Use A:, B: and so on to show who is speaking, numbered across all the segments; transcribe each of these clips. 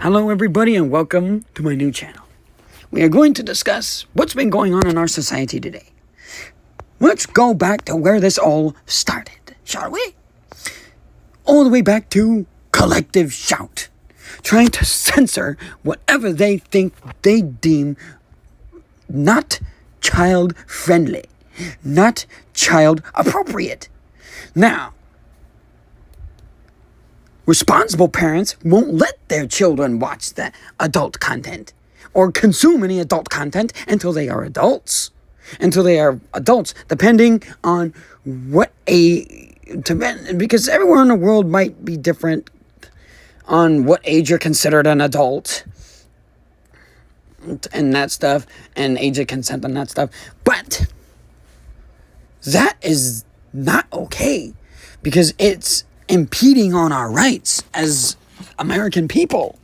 A: Hello everybody and welcome to my new channel. We are going to discuss what's been going on in our society today. Let's go back to where this all started, shall we? All the way back to Collective Shout, trying to censor whatever they think they deem not child friendly, not child appropriate. Now, responsible parents won't let their children watch the adult content or consume any adult content until they are adults. Depending on what age, because everywhere in the world might be different on what age you're considered an adult and that stuff, and age of consent and that stuff. But that is not okay, because it's impeding on our rights as American people.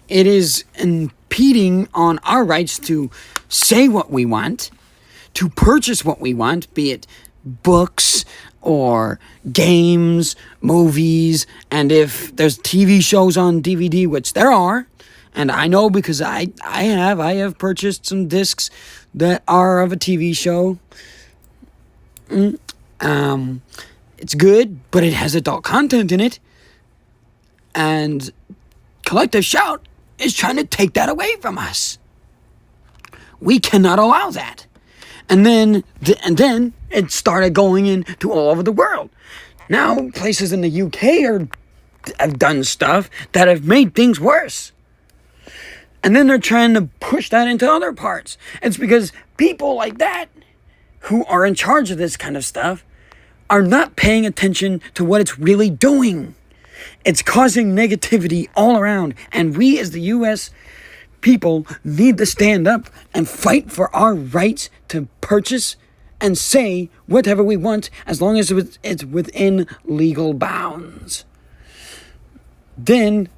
A: It is impeding on our rights to say what we want, to purchase what we want, be it books or games, movies, and if there's TV shows on DVD, which there are, and I know because I have purchased some discs that are of a TV show. It's good, but it has adult content in it. And Collective Shout is trying to take that away from us. We cannot allow that. And then it started going into all over the world. Now, places in the UK have done stuff that have made things worse. And then they're trying to push that into other parts. It's because people like that, who are in charge of this kind of stuff, are not paying attention to what it's really doing. It's causing negativity all around. And we as the U.S. people need to stand up and fight for our rights to purchase and say whatever we want, as long as it's within legal bounds. Then,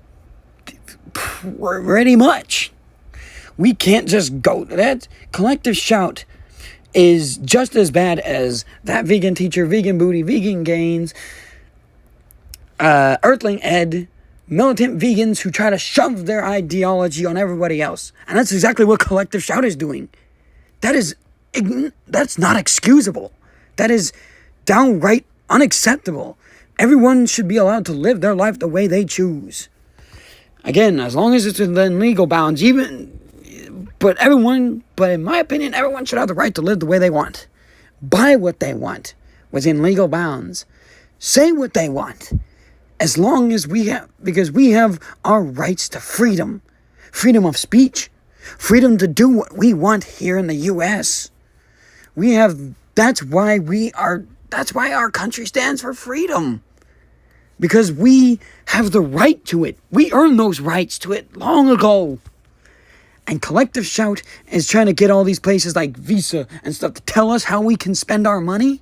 A: pretty much, we can't just go to that. Collective Shout is just as bad as That Vegan Teacher, Vegan Booty, Vegan Gains, Earthling Ed, militant vegans who try to shove their ideology on everybody else. And that's exactly what Collective Shout is doing. That's not excusable. That is downright unacceptable. Everyone should be allowed to live their life the way they choose. Again, as long as it's within legal bounds, but in my opinion, everyone should have the right to live the way they want. Buy what they want within legal bounds. Say what they want. As long as because we have our rights to freedom. Freedom of speech. Freedom to do what we want here in the U.S. That's why our country stands for freedom. Because we have the right to it. We earned those rights to it long ago. And Collective Shout is trying to get all these places like Visa and stuff to tell us how we can spend our money,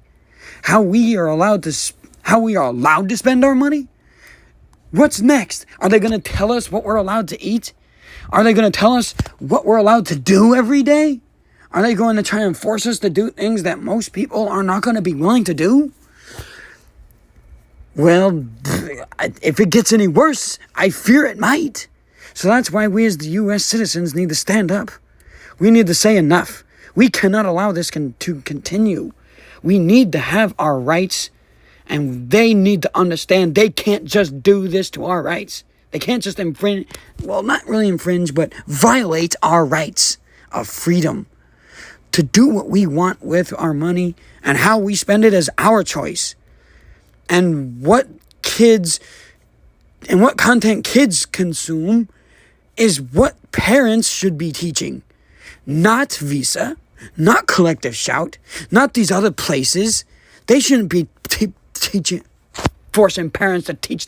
A: how we are allowed to spend our money. What's next? Are they going to tell us what we're allowed to eat? Are they going to tell us what we're allowed to do every day? Are they going to try and force us to do things that most people are not going to be willing to do? Well, if it gets any worse, I fear it might. So that's why we as the U.S. citizens need to stand up. We need to say enough. We cannot allow this to continue. We need to have our rights, and they need to understand they can't just do this to our rights. They can't just not really infringe, but violate our rights of freedom to do what we want with our money, and how we spend it is our choice. And what content kids consume is what parents should be teaching. Not Visa, not Collective Shout, not these other places. They shouldn't be forcing parents to teach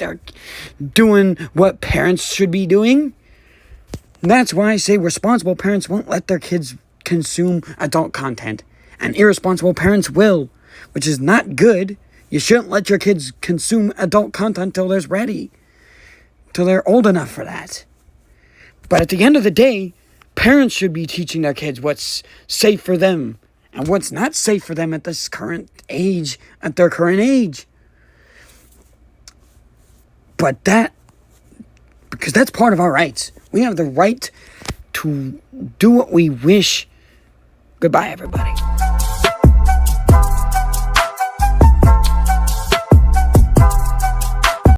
A: doing what parents should be doing. That's why I say responsible parents won't let their kids consume adult content. And irresponsible parents will, which is not good. You shouldn't let your kids consume adult content till they're old enough for that. But at the end of the day, parents should be teaching their kids what's safe for them and what's not safe for them at their current age. But because that's part of our rights. We have the right to do what we wish. Goodbye, everybody.